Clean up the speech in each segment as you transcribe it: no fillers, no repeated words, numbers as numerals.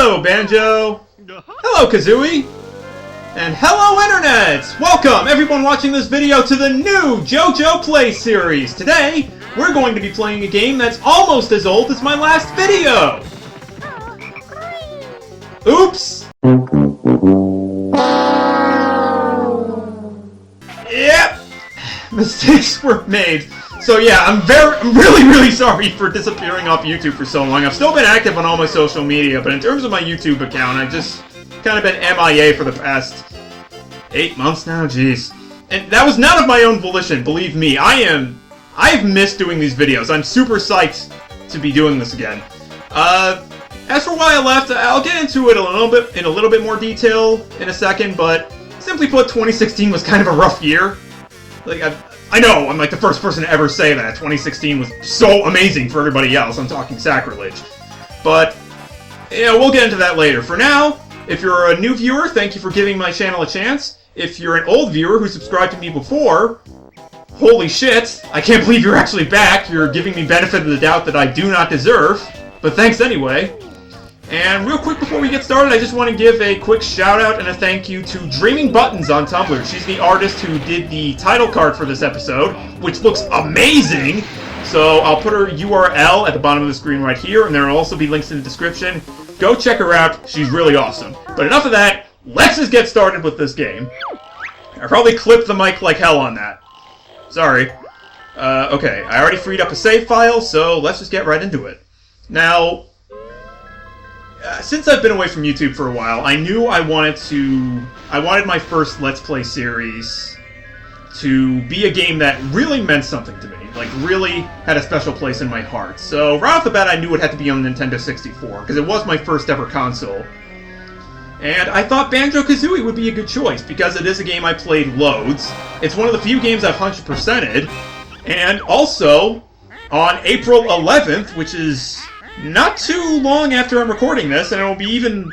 Hello, Banjo! Hello, Kazooie! And hello, Internet! Welcome, everyone watching this video, to the new Jojo Play Series! Today, we're going to be playing a game that's almost as old as my last video! Oops! Yep! Mistakes were made. So yeah, I'm really sorry for disappearing off YouTube for so long. I've still been active on all my social media, but in terms of my YouTube account, I've just kind of been MIA for the past 8 months now, jeez. And that was not of my own volition, believe me. I've missed doing these videos. I'm super psyched to be doing this again. As for why I left, I'll get into it in a little bit more detail in a second, but simply put, 2016 was kind of a rough year. Like, I know, I'm like the first person to ever say that. 2016 was so amazing for everybody else. I'm talking sacrilege. But, you know, we'll get into that later. For now, if you're a new viewer, thank you for giving my channel a chance. If you're an old viewer who subscribed to me before, holy shit, I can't believe you're actually back. You're giving me benefit of the doubt that I do not deserve. But thanks anyway. And real quick before we get started, I just want to give a quick shout out and a thank you to Dreaming Buttons on Tumblr. She's the artist who did the title card for this episode, which looks amazing! So I'll put her URL at the bottom of the screen right here, and there will also be links in the description. Go check her out, she's really awesome. But enough of that, let's just get started with this game. I probably clipped the mic like hell on that. Sorry. Okay, I already freed up a save file, so let's just get right into it. Now, since I've been away from YouTube for a while, I knew I wanted my first Let's Play series to be a game that really meant something to me, like really had a special place in my heart. So right off the bat, I knew it had to be on the Nintendo 64, because it was my first ever console. And I thought Banjo-Kazooie would be a good choice, because it is a game I played loads. It's one of the few games I've 100%ed, and also, on April 11th, which is not too long after I'm recording this, and it will be even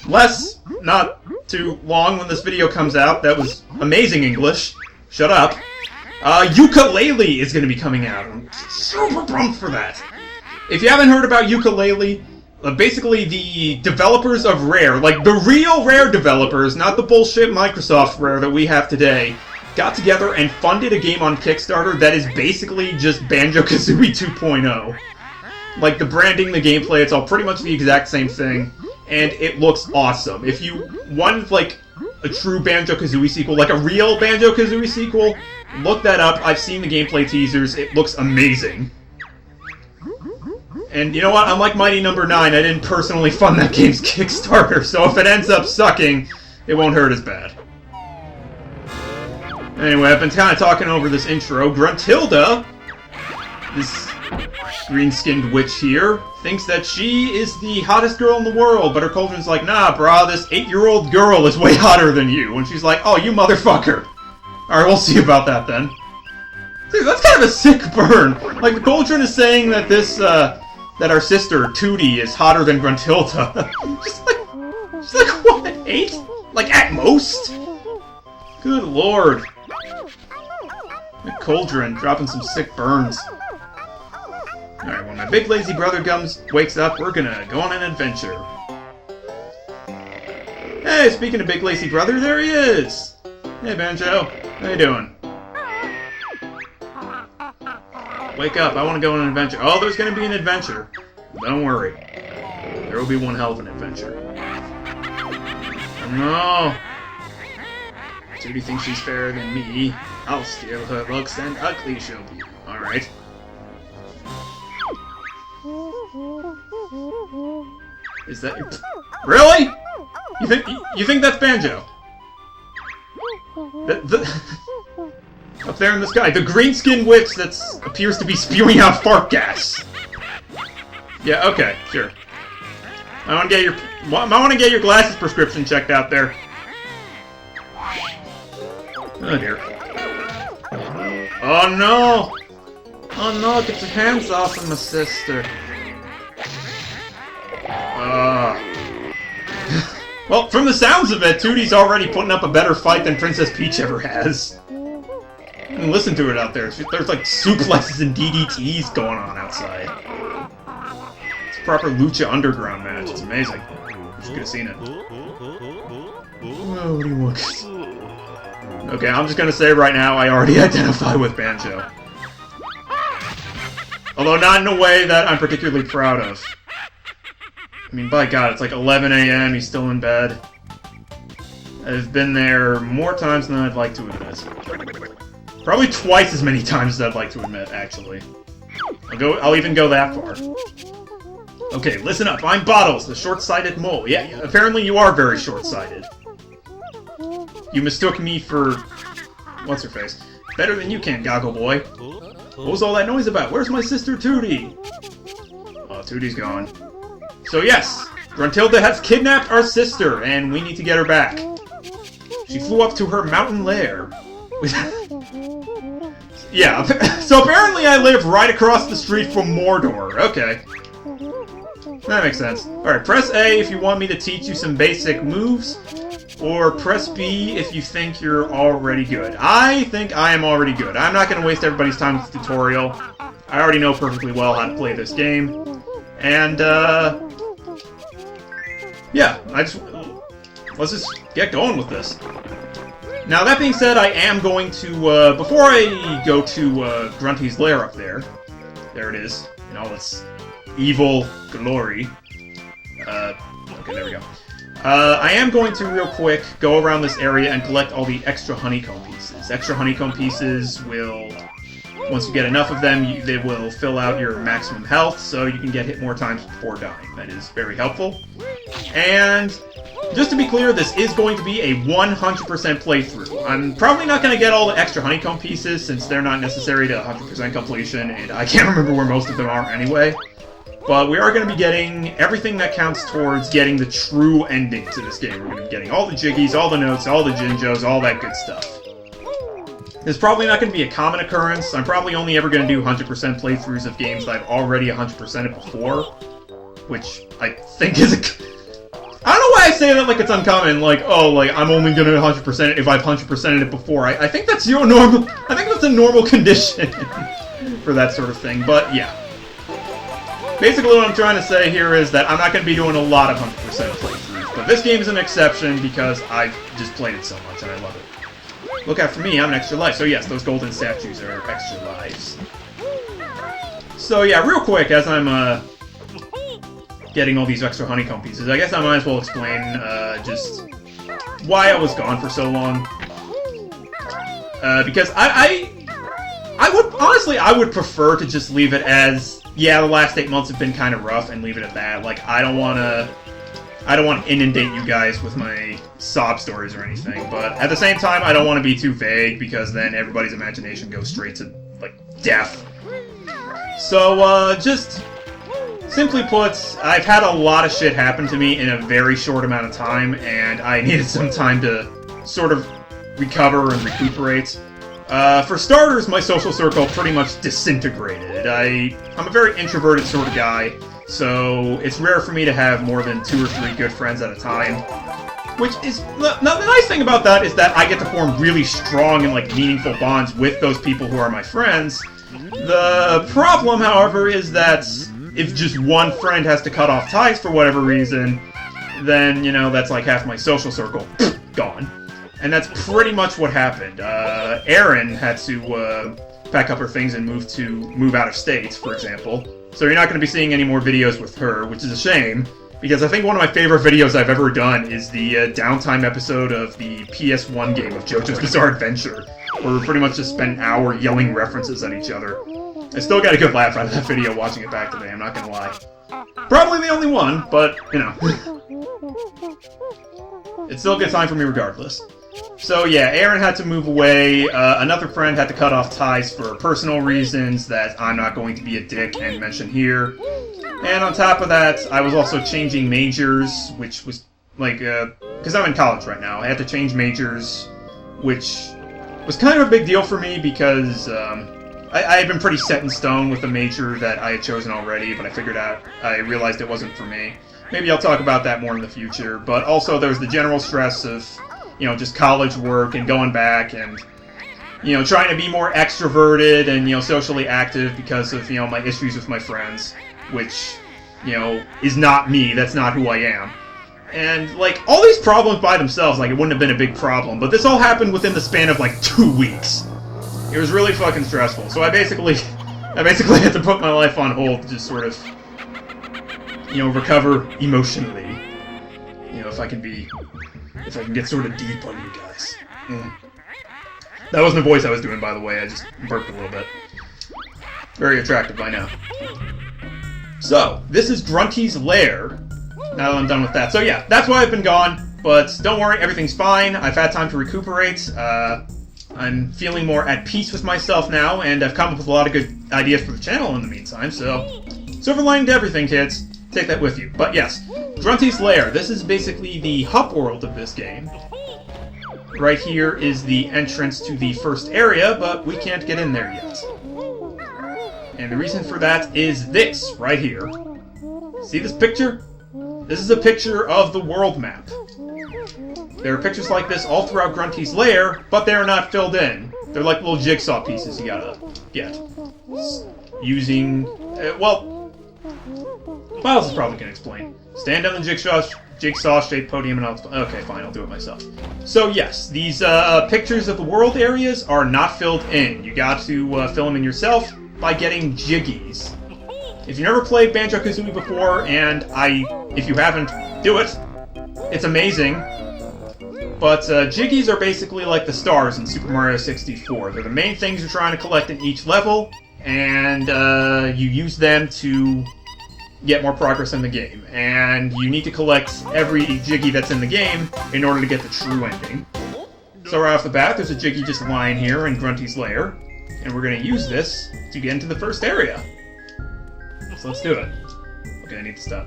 less not too long when this video comes out. That was amazing English. Shut up. Yooka-Laylee is going to be coming out. I'm super pumped for that. If you haven't heard about Yooka-Laylee, basically the developers of Rare, like the real Rare developers, not the bullshit Microsoft Rare that we have today, got together and funded a game on Kickstarter that is basically just Banjo-Kazooie 2.0. Like, the branding, the gameplay, it's all pretty much the exact same thing, and it looks awesome. If you want, like, a true Banjo-Kazooie sequel, like a real Banjo-Kazooie sequel, look that up. I've seen the gameplay teasers. It looks amazing. And you know what? Unlike Mighty No. 9, I didn't personally fund that game's Kickstarter, so if it ends up sucking, it won't hurt as bad. Anyway, I've been kind of talking over this intro. Gruntilda, this green-skinned witch here, thinks that she is the hottest girl in the world, but her cauldron's like, nah, brah, this 8-year-old girl is way hotter than you. And she's like, oh, you motherfucker. Alright, we'll see about that then. Dude, that's kind of a sick burn. Like, the cauldron is saying that this, that our sister, Tootie, is hotter than Gruntilda. she's like, what, 8? Like, at most? Good lord. The cauldron, dropping some sick burns. Alright, when my big lazy brother wakes up, we're gonna go on an adventure. Hey, speaking of big lazy brother, there he is! Hey, Banjo. How you doing? Wake up, I want to go on an adventure. Oh, there's gonna be an adventure. Don't worry. There will be one hell of an adventure. Oh, no! Judy thinks she's fairer than me. I'll steal her looks and ugly she'll be. Alright. Is that your... Really? You think that's Banjo? Up there in the sky, the green-skinned witch that appears to be spewing out fart gas. Yeah, okay, sure. I want to get your glasses prescription checked out there. Oh dear. Oh no! Oh no, get your hands off of my sister. Well, from the sounds of it, Tootie's already putting up a better fight than Princess Peach ever has. And listen to it out there. There's like suplexes and DDTs going on outside. It's proper Lucha Underground match. It's amazing. You could have seen it. What do you want? Okay, I'm just gonna say right now, I already identify with Banjo. Although not in a way that I'm particularly proud of. I mean, by God, it's like 11 a.m., he's still in bed. I've been there more times than I'd like to admit. Probably twice as many times as I'd like to admit, actually. I'll even go that far. Okay, listen up. I'm Bottles, the short-sighted mole. Yeah, apparently you are very short-sighted. You mistook me for... what's-her-face? Better than you can, Goggle Boy. What was all that noise about? Where's my sister Tootie? Oh, Tootie's gone. So yes, Gruntilda has kidnapped our sister, and we need to get her back. She flew up to her mountain lair. Yeah, so apparently I live right across the street from Mordor. Okay. That makes sense. Alright, press A if you want me to teach you some basic moves, or press B if you think you're already good. I think I am already good. I'm not going to waste everybody's time with the tutorial. I already know perfectly well how to play this game. And, yeah, let's just get going with this. Now, that being said, I am going to, before I go to Grunty's lair up there it is, in all its evil glory. Okay, there we go. I am going to, real quick, go around this area and collect all the extra honeycomb pieces. Extra honeycomb pieces will, once you get enough of them, they will fill out your maximum health, so you can get hit more times before dying. That is very helpful. And just to be clear, this is going to be a 100% playthrough. I'm probably not going to get all the extra honeycomb pieces, since they're not necessary to 100% completion, and I can't remember where most of them are anyway. But we are going to be getting everything that counts towards getting the true ending to this game. We're going to be getting all the Jiggies, all the notes, all the Jinjos, all that good stuff. This is probably not going to be a common occurrence. I'm probably only ever going to do 100% playthroughs of games that I've already 100%ed before. Which I think is a... I don't know why I say that like it's uncommon, like, oh, like, I'm only going to 100% it if I've 100%ed it before. I think that's your normal... I think that's a normal condition for that sort of thing, but yeah. Basically what I'm trying to say here is that I'm not going to be doing a lot of 100% playthroughs, but this game is an exception because I've just played it so much and I love it. Look out for me, I'm an extra life. So yes, those golden statues are extra lives. So yeah, real quick, as I'm getting all these extra honeycomb pieces, I guess I might as well explain just why I was gone for so long. Because I would, honestly, I would prefer to just leave it as, yeah, the last 8 months have been kind of rough and leave it at that. Like, I don't want to inundate you guys with my sob stories or anything, but at the same time, I don't want to be too vague because then everybody's imagination goes straight to, like, death. So, just simply put, I've had a lot of shit happen to me in a very short amount of time, and I needed some time to sort of recover and recuperate. For starters, my social circle pretty much disintegrated. I'm a very introverted sort of guy, so it's rare for me to have more than 2 or 3 good friends at a time. Which is... Now, the nice thing about that is that I get to form really strong and, like, meaningful bonds with those people who are my friends. The problem, however, is that if just one friend has to cut off ties for whatever reason, then, you know, that's like half my social circle gone. And that's pretty much what happened. Erin had to pack up her things and move out of state, for example. So you're not going to be seeing any more videos with her, which is a shame, because I think one of my favorite videos I've ever done is the downtime episode of the PS1 game of Jojo's Bizarre Adventure, where we pretty much just spent an hour yelling references at each other. I still got a good laugh out of that video watching it back today, I'm not going to lie. Probably the only one, but, you know. It's still a good time for me regardless. So yeah, Erin had to move away, another friend had to cut off ties for personal reasons that I'm not going to be a dick and mention here. And on top of that, I was also changing majors, which was, like, because I'm in college right now, I had to change majors, which was kind of a big deal for me because, I had been pretty set in stone with the major that I had chosen already, but I realized it wasn't for me. Maybe I'll talk about that more in the future, but also there's the general stress of, you know, just college work and going back and, you know, trying to be more extroverted and, you know, socially active because of, you know, my issues with my friends, which you know, is not me. That's not who I am. And, like, all these problems by themselves, like, it wouldn't have been a big problem. But this all happened within the span of, like, 2 weeks. It was really fucking stressful. So I basically had to put my life on hold to just sort of, you know, recover emotionally. You know, if I can get sort of deep on you guys. That wasn't the voice I was doing, by the way. I just burped a little bit. Very attractive by now. So, this is Grunty's lair. Now that I'm done with that. So yeah, that's why I've been gone. But don't worry, everything's fine. I've had time to recuperate. I'm feeling more at peace with myself now, and I've come up with a lot of good ideas for the channel in the meantime, so... Silver lining to everything, kids. Take that with you. But yes, Grunty's lair. This is basically the hub world of this game. Right here is the entrance to the first area, but we can't get in there yet. And the reason for that is this, right here. See this picture? This is a picture of the world map. There are pictures like this all throughout Grunty's lair, but they're not filled in. They're like little jigsaw pieces you gotta get. Using... well, Miles is probably gonna explain. Stand on the jigsaw-shaped podium and I'll... Okay, fine, I'll do it myself. So yes, these pictures of the world areas are not filled in. You got to fill them in yourself by getting jiggies. If you never played Banjo-Kazooie before, and if you haven't, do it. It's amazing. But jiggies are basically like the stars in Super Mario 64. They're the main things you're trying to collect in each level, and you use them to get more progress in the game. And you need to collect every jiggy that's in the game in order to get the true ending. So right off the bat, there's a jiggy just lying here in Grunty's lair, and we're going to use this to get into the first area. So let's do it. Okay, I need to stop.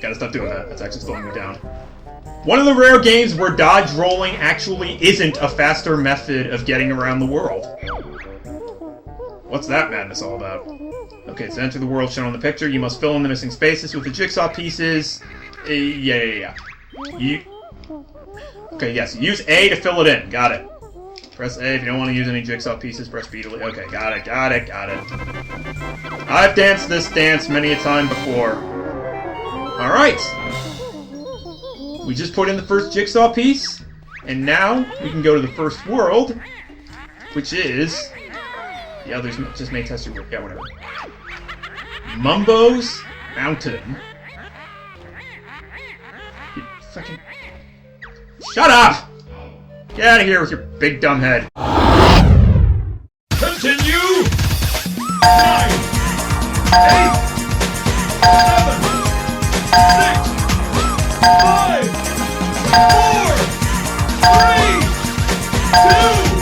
Gotta stop doing that. That's actually slowing me down. One of the rare games where dodge rolling actually isn't a faster method of getting around the world. What's that madness all about? Okay, to enter the world shown on the picture, you must fill in the missing spaces with the jigsaw pieces. Yeah. Okay, yes, use A to fill it in. Got it. Press A if you don't want to use any jigsaw pieces. Press B to... Okay, got it. I've danced this dance many a time before. Alright. We just put in the first jigsaw piece, and now we can go to the first world, which is... The others just may test your... Yeah, whatever. Mumbo's Mountain. You fucking... Shut up! Get out of here with your big dumb head. Continue! 9, 8, 7, 6, 5, 4, 3, 2,